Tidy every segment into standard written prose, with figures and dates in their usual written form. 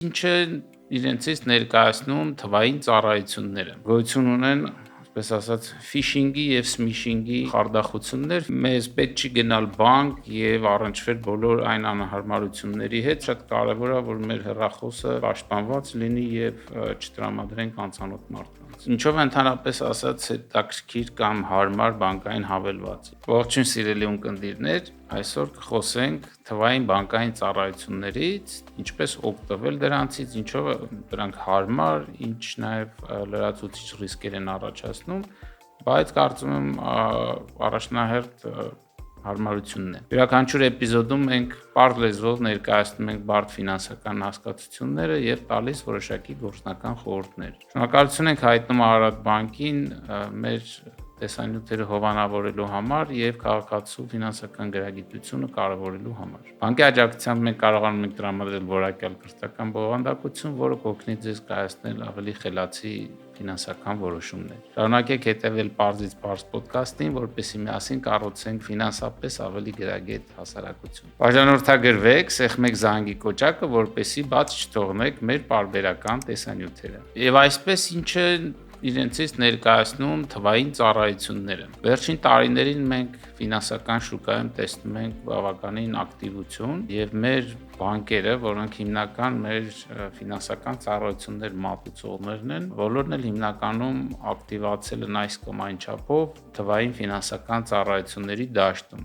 Ինչ է իրենցից ներկայացնում թվային ծառայությունները։ Գոյություն ունեն, այսպես ասած, ֆիշինգի եւ սմիշինգի խարդախություններ։ Մեզ պետք չի գնալ բանկ եւ առնչվել բոլոր այն անհարմարությունների հետ։ Շատ կարեւոր է, որ մեր հեռախոսը պաշտպանված լինի եւ չտրամադրենք անծանոթ մարդկանց։ Ինչով ընդհանրապես ասած հետաքրքիր կամ հարմար բանկային հավելված։ Ողջույն սիրելի ունկնդիրներ, այսօր կխոսենք թվային բանկային ծառայություններից, ինչպես օգտվել դրանցից, ինչով դրանք հարմար, ինչ նաև լրացուցիչ ռիսկեր են առաջացնում, բայց կարծում եմ առաջնահերթ հարմարությունն է։ Յուրաքանչյուր էպիզոդում մենք պարզ լեզվով ներկայացնում ենք բարդ ֆինանսական հասկացությունները եւ տալիս որոշակի գործնական խորհուրդներ։ Շնորհակալություն ենք հայտնում Արարատ բանկին մեր տեսանյութերը հովանավորելու համար եւ քաղաքացու ֆինանսական գրագիտությունը կարևորելու համար։ Բանկի աջակցությամբ մենք կարողանում ենք տրամադրել որակյալ կրթական բովանդակություն, որը կօգնի ձեզ կայացնել ավելի խելացի ֆինանսական որոշումներ։ Շարունակեք հետևել Պարզից Պարզ ոդքասթին, որպեսզի միասին կառուցենք ֆինանսապես ավելի գրագետ հասարակություն։ Բաժանորդագրվեք, սեղմեք զանգի կոճակը, որպեսզի բաց չթողնեք մեր պարբերական տեսանյութերը։ Եվ այսպես ինչ է իրենցից ներկայացնում թվային ծառայությունները։ Վերջին տարիներին մենք ֆինանսական շուկայում տեսնում ենք բավականին ակտիվություն եւ մեր բանկերը, որոնք հիմնական մեր ֆինանսական ծառայություններ մատուցողներն են, բոլորն էլ հիմնականում ակտիվացել են այս կամ այն չափով թվային ֆինանսական ծառայությունների դաշտում,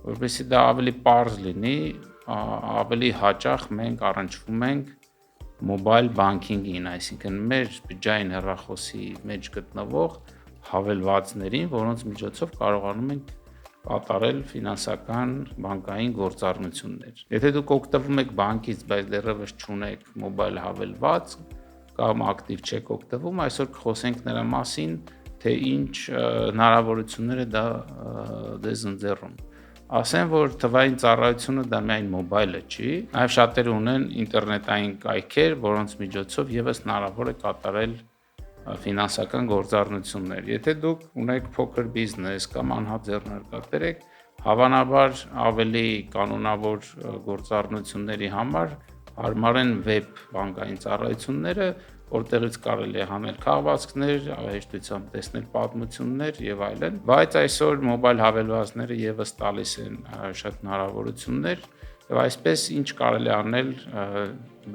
որովհետեւ դա ավելի պարզ լինի, ավելի հաճախ մենք առնչվում ենք մոբայլ բանկինգին, այսինքն մեր բջջային հեռախոսի մեջ գտնվող հավելվածներին, որոնց միջոցով կարողանում ենք կատարել ֆինանսական բանկային գործառնություններ։ Եթե դուք օգտվում եք բանկից, բայց դեռևս չունեք մոբայլ հավելված կամ ակտիվ չեք օգտվում, այսօր կխոսենք նրա մասին, թե ինչ հնարավորություններ է դա ձեզ ընձեռում։ Ասեմ, որ թվային ծառայությունը դա միայն մոբայլը չի, նաև շատերը ունեն ինտերնետային կայքեր, որոնց միջոցով եւս հնարավոր է կատարել ֆինանսական գործառնություններ։ Եթե դուք ունեք փոքր բիզնես կամ անհատ ձեռնարկատեր եք, հավանաբար ավելի կանոնավոր գործառնությունների համար հարմար են վեբ բանկային ծառայությունները, որտեղից կարելի է հանել քաղվածքներ, հեշտությամբ տեսնել պատմություններ եւ այլն, բայց այսօր մոբայլ հավելվածները եւս տալիս են շատ հնարավորություններ եւ այսպես ինչ կարելի անել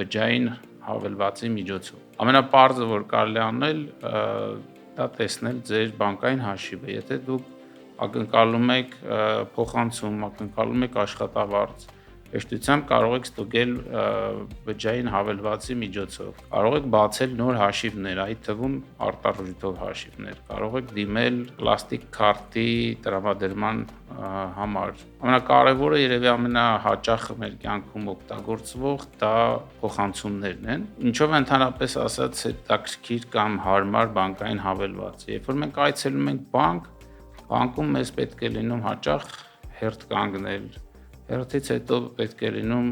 բջջային հավելվածի միջոցով։ Ամենապարզը, որ կարելի անել, դա տեսնել ձեր բանկային հաշիվը, եթե դուք ակնկալում եք փոխանցում, ակնկալում եք աշխատավարձ, հեշտությամբ կարող եք ստուգել բջջային հավելվածի միջոցով։ Կարող եք բացել նոր հաշիվներ, այդ թվում արտարժույթով հաշիվներ։ Կարող եք դիմել պլաստիկ քարտի տրամադրման համար։ Ամենակարևորը երևի ամենահաճախ մեր կյանքում օգտագործվող դա փոխանցումներն են, ինչով ընդհանրապես ասած հետաքրքիր կամ հարմար բանկային հավելված։ Երբ որ մենք այցելում ենք բանկ, բանկում մեզ պետք է լինում հաճախ հերթ կանգնել, հերթից հետո պետք է լինում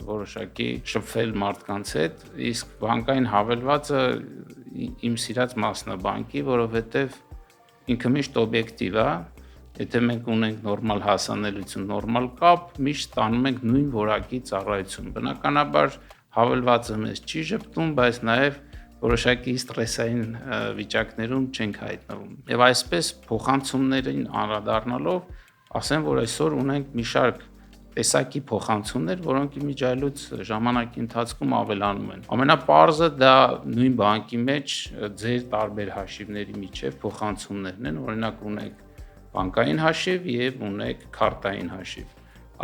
որոշակի շփվել մարդկանց հետ, իսկ բանկային հավելվածը իմ սիրած մասն է բանկի, որովհետև ինքը միշտ օբյեկտիվ է, եթե մենք ունենք նորմալ հասանելիություն, նորմալ կապ, միշտ ստանում ենք նույն որակի ծառայություն։ Բնականաբար հավելվածը մեզ չի ժպտում, բայց նաև որոշակի ստրեսային վիճակներում չենք հայտնվում։ Եվ այսպես փոխանցումներին անդրադառնալով, ասեմ, որ այսօր ունենք մի շարք տեսակի փոխանցումներ, որոնք իմիջիայլոց ժամանակի ընթացքում ավելանում են։ Ամենապարզը դա նույն բանկի մեջ ձեր տարբեր հաշիվների միջև փոխանցումներն են, օրինակ ունեք բանկային հաշիվ եւ ունեք քարտային հաշիվ։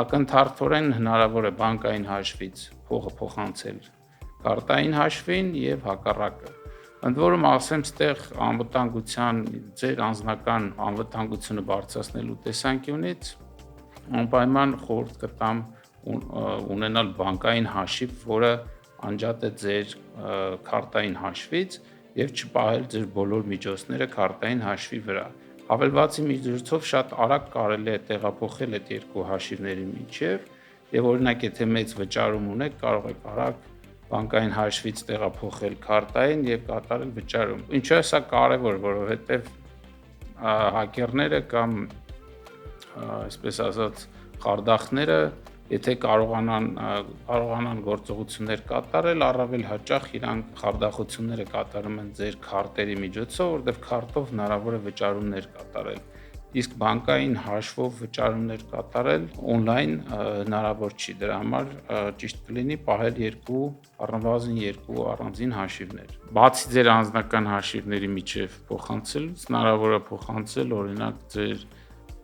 Ակնթարթորեն հնարավոր է բանկային հաշվից փողը փոխանցել քարտային հաշվին եւ հակառակը։ Ընդ որում ասեմ, ստեղ անվտանգության ձեր անձնական անվտանգությունը բարձրացնելու տեսանկյունից անպայման խորհուրդ կտամ ունենալ բանկային հաշիվ, որը անջատ է ձեր քարտային հաշվից եւ չպահել ձեր բոլոր միջոցները քարտային հաշվի վրա։ Հավելվածի միջոցով շատ արագ կարելի է տեղափոխել այդ երկու հաշիվների միջև եւ օրինակ եթե մեծ վճարում ունեք, կարող եք արագ բանկային հաշվից տեղափոխել քարտային եւ կատարել վճարում։ Ինչու է սա կարեւոր, որովհետեւ հակերները կամ այսպես ասած խարդախները եթե կարողանան գործողություններ կատարել, առավել հաճախ իրանք խարդախությունները կատարում են ձեր քարտերի միջոցով, որտեղ քարտով հնարավոր է վճարումներ կատարել։ Իսկ բանկային հաշվով վճարումներ կատարել on-line հնարավոր չի, դրա համար ճիշտ կլինի պահել առնվազն երկու առանձին հաշիվներ։ Բացի ձեր անձնական հաշիվների միջև փոխանցելուց, հնարավոր է փոխանցել օրինակ ձեր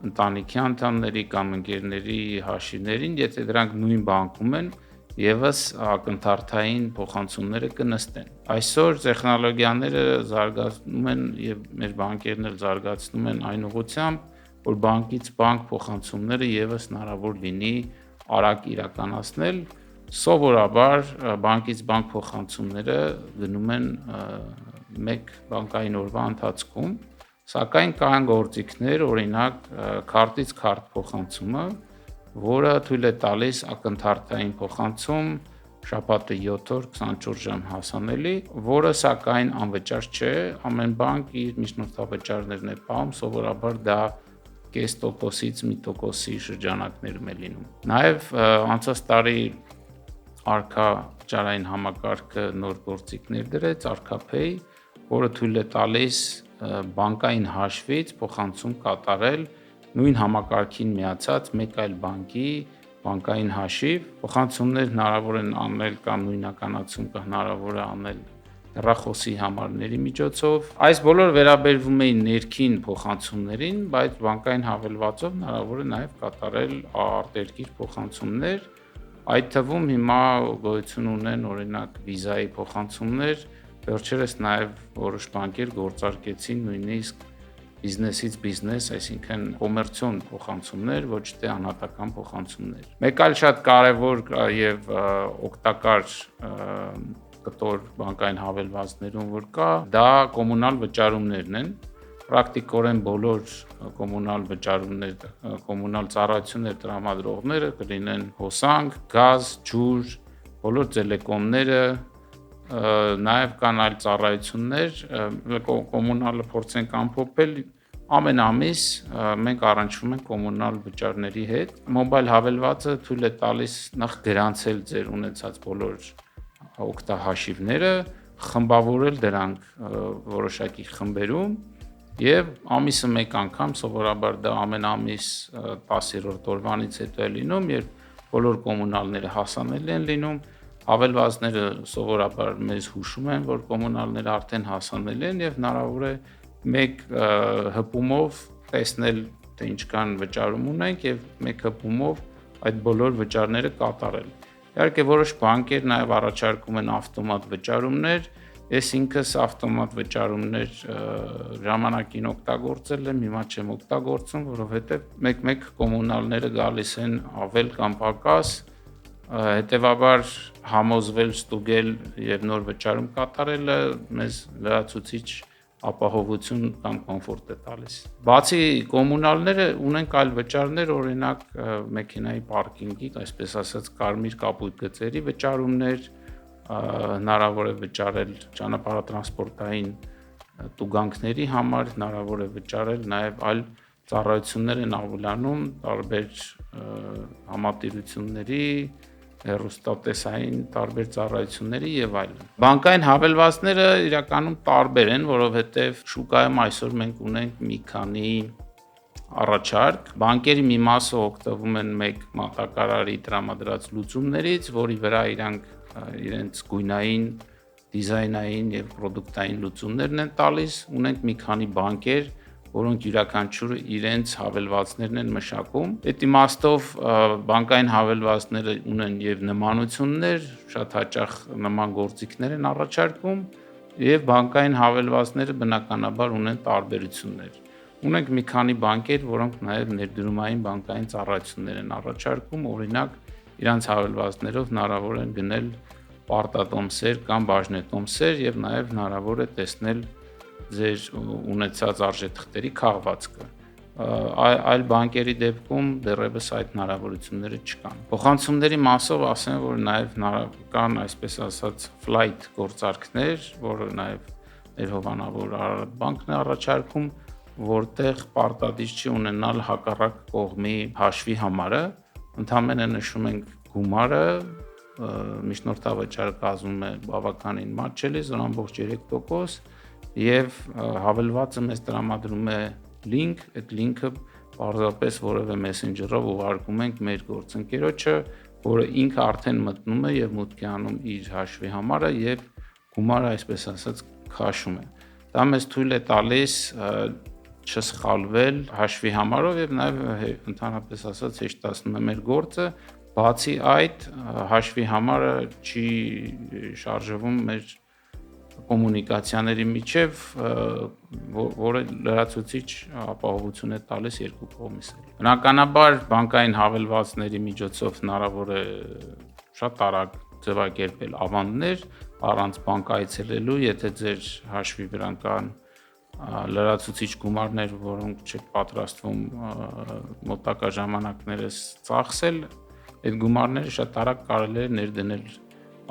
ընտանիքի անդամների կամ ընկերների հաշիվներին, եթե դրանք նույն բանկում են, եւս ակնթարթային փոխանցումները կնստեն։ Այսօր տեխնոլոգիաները զարգանում են եւ մեր բանկերն էլ զարգացնում են այն ուղղությամբ, որ բանկից բանկ փոխանցումները եւս հնարավոր լինի արագ իրականացնել։ Սովորաբար բանկից բանկ փոխանցումները գնում են մեկ բանկային օրվա ընթացքում, սակայն կան գործիքներ, օրինակ քարտից քարտ փոխանցումը, որը թույլ է տալիս ակնթարթային փոխանցում շաբաթը 7 օր 24 ժամ հասանելի, որը սակայն անվճար չէ, ամեն բանկ իր միջնորդավճարներն է պահում, սովորաբար դա 0.5%-ից 1%-ի շրջանակներում է լինում։ Նաև անցած տարի Արքա վճարային համակարգը նոր գործիքներ դրեց, Arca-Pay, որը թույլ է տալիս բանկային հաշվից փոխանցում կատարել նույն համակարգին միացած մեկ այլ բանկի բանկային հաշիվ, փոխանցումներ հնարավոր են անել կամ նույնականացում հնարավոր է անել հեռախոսի համարների միջոցով։ Այս բոլորը վերաբերվում էին ներքին փոխանցումներին, բայց բանկային հավելվածով հնարավոր է նաև կատարել արտերկիր փոխանցումներ, այդ թվում հիմա գոյություն ունեն օրինակ վիզայի փոխանցումներ, վերջերս նաև որոշ բանկեր գործարկեցին նույնիսկ բիզնեսից բիզնես, այսինքն կոմերցիոն փոխանցումներ, ոչ թե անհատական փոխանցումներ։ Մեկ այլ շատ կարևոր եւ օգտակար կտոր բանկային հավելվածներում որ կա, դա կոմունալ վճարումներն են։ Պրակտիկորեն բոլոր կոմունալ ծառայություններ տրամադրողները կլինեն հոսանք, գազ, ջուր, բոլոր տելեկոմները, նաև կան այլ ծառայություններ, կոմունալը փորձենք ամփոփել, ամեն ամիս մենք առնչվում ենք կոմունալ վճարների հետ։ Մոբայլ հավելվածը թույլ է տալիս նախ գրանցել ձեր ունեցած բոլոր օգտահաշիվները, խմբավորել դրանք որոշակի խմբերում եւ ամիսը մեկ անգամ, սովորաբար դա ամեն ամիս 10-րդ օրվանից հետո է լինում, երբ բոլոր կոմունալները հասանելի են լինում, հավելվածները սովորաբար մեզ հուշում են, որ կոմունալները արդեն հասանելի են եւ հնարավոր է մեկ հպումով տեսնել, թե ինչքան վճարում ունենք եւ մեկ հպումով այդ բոլոր վճարները կատարել։ Իհարկե որոշ բանկեր նաեւ առաջարկում են ավտոմատ վճարումներ, ես ինքս ավտոմատ վճարումներ ժամանակին օգտագործել եմ, հիմա չեմ օգտագործում, որովհետեւ մեկ-մեկ կոմունալները գալիս են ավել կամ պակաս, հետևաբար համոզվել, ստուգել եւ նոր վճարում կատարելը մեզ լրացուցիչ ապահովություն կամ կոմֆորտ է տալիս։ Բացի կոմունալները ունենք այլ վճարներ, օրինակ մեքենայի պարկինգի, այսպես ասած կարմիր կապույտ գծերի վճարումներ, հնարավոր է վճարել ճանապարհատրանսպորտային տուգանքների համար, հնարավոր է վճարել նաև այլ ծառայություններ են ավելանում, տարբեր համատիրությունների, հեռուստատեսային տարբեր ծառայությունների եւ այլն։ Բանկային հավելվածները իրականում տարբեր են, որովհետեւ շուկայում այսօր մենք ունենք մի քանի առաջարկ։ Բանկերի մի մասը օգտվում են մեկ մատակարարի տրամադրած լուծումներից, որի վրա իրենց գույնային, դիզայնային եւ պրոդուկտային լուծումներն են տալիս։ Ունենք մի քանի բանկեր, որոնք յուրաքանչյուրը իրենց հավելվածներն են մշակում։ Այդ իմաստով բանկային հավելվածները ունեն եւ նմանություններ, շատ հաճախ նման գործիքներ են առաջարկում, եւ բանկային հավելվածները բնականաբար ունեն տարբերություններ։ Ունենք մի քանի բանկեր, որոնք նաեւ ներդրումային բանկային ծառայություններ են առաջարկում, օրինակ իրանց հավելվածներով հնարավոր է գնել պարտատոմսեր կամ բաժնետոմսեր եւ նաեւ հնարավոր է տեսնել ձեր ունեցած արժեթղթերի քաղվածքը։ Այլ բանկերի դեպքում դեռևս այդ հնարավորությունները չկան։ Փոխանցումների մասով ասեմ, որ նաև կան այսպես ասած flight գործարքներ, որը նաև մեր հովանավոր Արարատ բանկն է առաջարկում, որտեղ պարտադիր չի ունենալ հակառակ կողմի հաշվի համարը, Ընդհանրապես նշում ենք գումարը, միջնորդավճարը կազմում է բավականին մատչելի 0.3% եւ հավելվածը մեզ տրամադրում է link, այդ link-ը պարզապես որևէ messenger-ով ուղարկում ենք մեր գործընկերոջը, որը ինքը արդեն մտնում է եւ մուտք է անում իր հաշվի համարը եւ գումարը այսպես ասած քաշում է։ Դա մեզ թույլ է տալիս չսխալվել հաշվի համարով եւ նաեւ ընդհանրապես ասած հեշտացնում է մեր գործը, բացի այդ հաշվի համարը չի շարժվում մեր կոմունիկացիաների միջև, որը լրացուցիչ ապահովություն է տալիս երկու կողմից։ Բնականաբար բանկային հավելվածների միջոցով հնարավոր է շատ արագ ձևակերպել ավանդներ առանց բանկ այցելելու, եթե ձեր հաշվի վրա կան լրացուցիչ գումարներ, որոնք չեք պատրաստվում մոտակա ժամանակներս ծախսել, այդ գումարները շատ արագ կարելի է ներդնել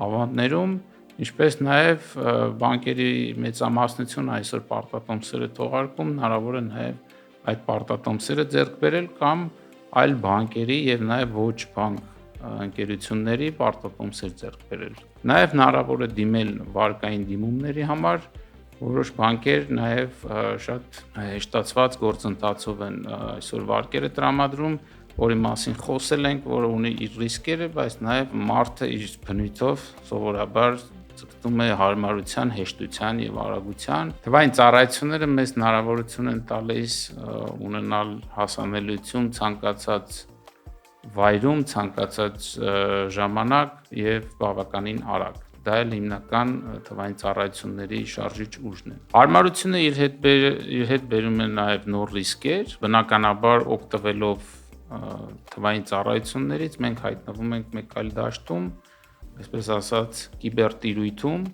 ավանդներում, ինչպես նաև բանկերի մեծամասնությունը այսօր պարտատոմսեր է թողարկում, հնարավոր է նաև այդ պարտատոմսերը ձեռք բերել կամ այլ բանկերի եւ նաև ոչ բանկ ընկերությունների պարտատոմսեր ձեռք բերել։ Նաև հնարավոր է դիմել վարկային դիմումների համար, որոշ բանկեր նաև շատ հեշտացված գործընթացով են այսօր վարկերը տրամադրում, որի մասին խոսել ենք, որը ունի իր ռիսկերը, բայց նաև մարդը իր բնույթով սովորաբար ձգտում է հարմարության, հեշտության եւ արագության։ Թվային ծառայությունները մեզ հնարավորություն են տալիս ունենալ հասանելիություն ցանկացած վայրում, ցանկացած ժամանակ եւ բավականին արագ։ Դա էլ հիմնական թվային ծառայությունների շարժիչ ուժն է։ Հարմարությունը իր հետ բերում է նաև նոր ռիսկեր, բնականաբար օգտվելով թվային ծառայություններից մենք հայտնվում ենք մեկ այլ դաշտում, այսպես ասած կիբերտիրույթում,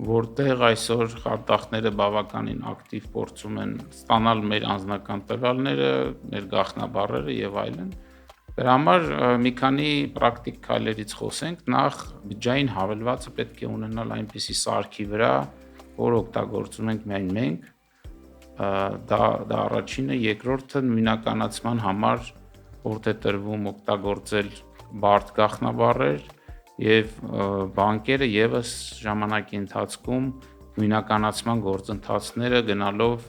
որտեղ այսօր խարդախները բավականին ակտիվ փորձում են ստանալ մեր անձնական տվյալները, մեր գաղտնաբառերը եւ այլն։ Դրա համար մի քանի պրակտիկ քայլերից խոսենք, նախ բջջային հավելվածը պետք է ունենալ այնպիսի սարքի վրա, որ օգտագործում ենք միայն մենք, դա առաջինը, երկրորդը նույնականացման համար որտե տրվում օգտագործել բարդ գաղտնաբառեր եւ բանկերը եւս ժամանակի ընթացքում նույնականացման գործընթացները գնալով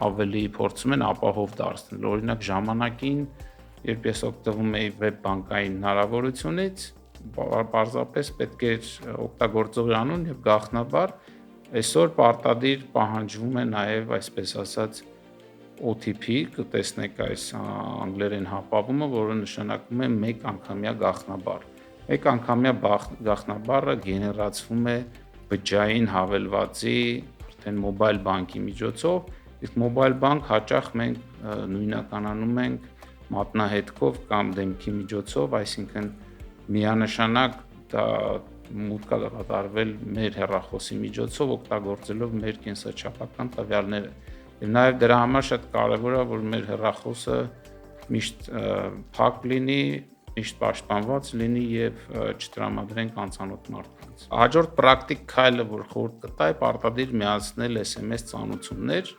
ավելի փորձում են ապահով դարձնել։ Օրինակ ժամանակին, երբ ես օգտվում էի վեբ բանկային հնարավորությունից, պարզապես պետք է օգտագործողի անուն եւ գաղտնաբար, այսօր պարտադիր պահանջվում է նաեւ այսպես ասած OTP, կտեսնեք այս անգլերեն հապավումը, որը նշանակում է մեկ անգամյա գաղտնաբառ։ Մեկ անգամյա գաղտնաբառը գեներացվում է բջջային հավելվածի արդեն մոբայլ բանկի միջոցով, իսկ մոբայլ բանկ հաճախ մենք նույնականանում ենք մատնահետքով կամ դեմքի միջոցով, այսինքն միանշանակ դա մուտք է կատարվել մեր հեռախոսի միջոցով, օգտագործելով մեր կենսաչափական տվյալները։ Եվ նաև դրա համար շատ կարևոր է, որ մեր հեռախոսը միշտ փակ լինի, միշտ պաշտպանված լինի եւ չտրամադրենք անծանոթ մարդկանց։ Հաջորդ պրակտիկ քայլը, որ խորհուրդ կտայի, պարտադիր միացնել SMS ծանուցումներ,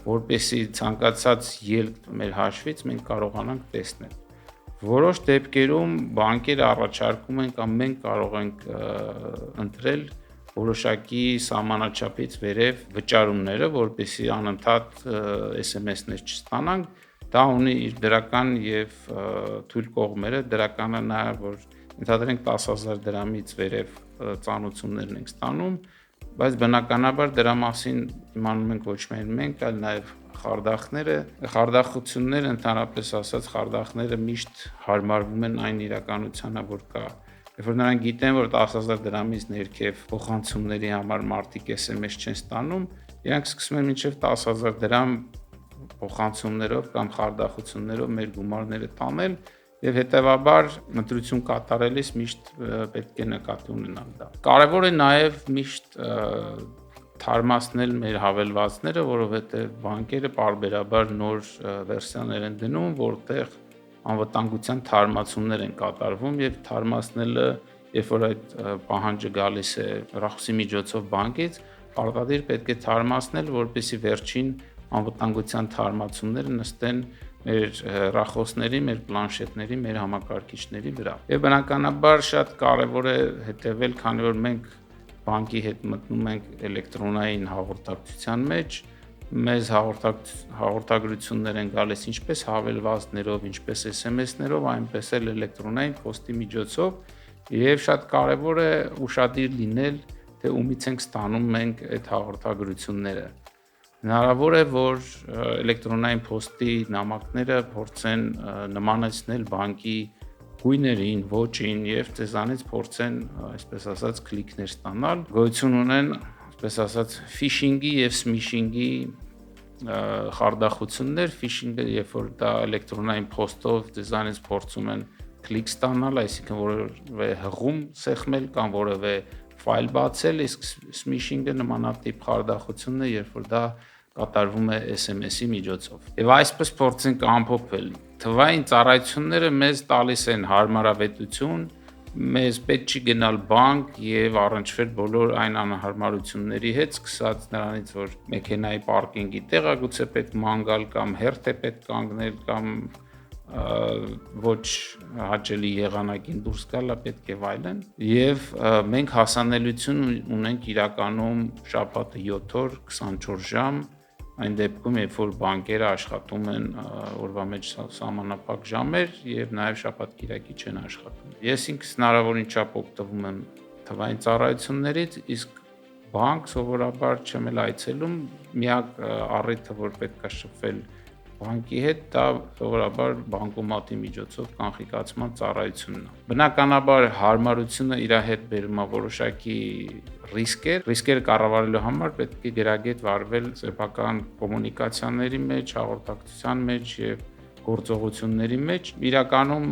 որպեսզի ցանկացած ելք մեր հաշվից մենք կարողանանք տեսնել։ Որոշ դեպքերում բանկերը առաջարկում են կամ մենք կարող ենք ընտրել որոշակի սահմանաչափից վերև վճարումները, որպեսզի անընդհատ SMS-ներ չստանանք, դա ունի իր դրական եւ թույլ կողմերը, դրականը նաեւ որ ընդհանրենք 10,000 դրամից վերև ծանուցումներն ենք ստանում, բայց բնականաբար դրա մասին իմանում ենք ոչ միայն մենք, այլ նաեւ խարդախները, խարդախությունները ընդհանրապես ասած խարդախները միշտ հարմարվում են այն իրականությանը, որ կա։ Երբ որ նրանք գիտեն, որ 10,000 դրամից ներքև փոխանցումների համար մարդիկ SMS չեն ստանում, իրանք սկսում են մինչև 10,000 դրամ փոխանցումներով կամ խարդախություններով մեր գումարները տանել եւ հետեւաբար ընտրություն կատարելիս միշտ պետք է նկատի ունենալ դա։ Կարևոր է նաեւ միշտ թարմացնել մեր հավելվածները, որովհետեւ բանկերը պարբերաբար նոր վերսիաներ են դնում, որտեղ անվտանգության թարմացումներ են կատարվում եւ թարմացնելը, երբ որ այդ պահանջը գալիս է հեռախոսի միջոցով բանկից, պարտադիր պետք է թարմացնել, որպեսզի վերջին անվտանգության թարմացումները նստեն մեր հեռախոսների, մեր պլանշետների, մեր համակարգիչների վրա։ Եվ բնականաբար շատ կարևոր է հետևել, քանի որ մենք բանկի հետ մտնում ենք էլեկտրոնային հաղորդակցության մեջ, մեզ հաղորդագրություններ են գալիս ինչպես հավելվածներով, ինչպես SMS-ներով, այնպես էլ էլեկտրոնային փոստի միջոցով եւ շատ կարեւոր է ուշադիր լինել, թե ումից ենք ստանում մենք այդ հաղորդագրությունները։ Հնարավոր է, որ էլեկտրոնային փոստի նամակները փորձեն նմանեցնել բանկի գույներին, ոճին եւ ձեզանից փորձեն, այսպես ասած, քլիքներ ստանալ։ Գոյություն ունեն, այսպես ասած, ֆիշինգի եւ սմիշինգի խարդախություններ, ֆիշինգը, երբ որ դա էլեկտրոնային փոստով ձեզանից փորձում են քլիք ստանալ, այսինքն որևէ հղում սեղմել կամ որևէ ֆայլ բացել, իսկ սմիշինգը նմանատիպ խարդախությունն է, երբ որ դա կատարվում է SMS-ի միջոցով։ Եվ այսպես փորձենք ամփոփել։ Թվային ծառայությունները մեզ տալիս են հարմարավետություն, մեզ պետք չի գնալ բանկ եւ առնչվել բոլոր այն անհարմարությունների հետ, սկսած նրանից, որ մեքենայի պարկինգի տեղ է գուցե պետք ման գալ կամ հերթ է պետք կանգնել կամ ոչ հաճելի եղանակին դուրս գալը պետք է վայելեն եւ մենք հասանելիություն ունենք իրականում շաբաթը 7 օր 24 ժամ այն դեպքում երբ որ բանկերը աշխատում են օրվա մեջ սահմանափակ ժամեր եւ նաեւ շաբաթ-կիրակի չեն աշխատում ես ինքս հնարավորին չափ օգտվում եմ թվային ծառայություններից իսկ բանկ սովորաբար չեմ էլ այցելում միակ առիթը որ պետք է շփվել բանկի հետ դա սովորաբար բանկոմատի միջոցով կանխիկացման ծառայությունն է։ Բնականաբար հարմարությունը իր հետ բերում է որոշակի ռիսկեր կառավարելու համար պետք է գրագետ վարվել սեփական կոմունիկացիաների մեջ, հաղորդակցության մեջ եւ գործողությունների մեջ։ Իրականում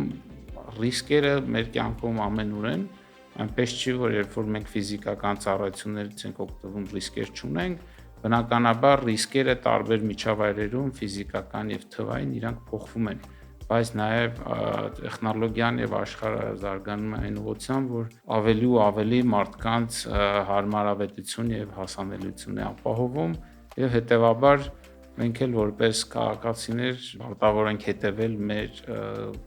ռիսկերը մեր կյանքում ամենուր են, այնպես չի որ երբ որ մենք ֆիզիկական ծառայություններից ենք օգտվում ռիսկեր չունենք Բնականաբար ռիսկերը տարբեր միջավայրերում ֆիզիկական եւ թվային իրանք փոխվում են, բայց նաեւ տեխնոլոգիան եւ աշխարհը զարգանում է այն ուղղությամբ, որ ավելի ու ավելի մարդկանց հարմարավետություն եւ հասանելիություն է ապահովում եւ հետեւաբար մենք էլ որպես քաղաքացիներ պարտավոր ենք հետևել մեր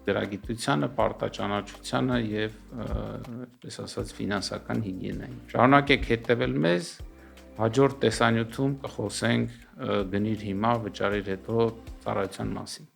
դրագիտությանը, պարտաճանաչությանը եւ այսպես ասած ֆինանսական հիգիենային։ Շարունակեք հետևել մեզ Հաջորդ տեսանյութում կխոսենք գնիր հիմա, վճարիր հետո ծառայության մասին։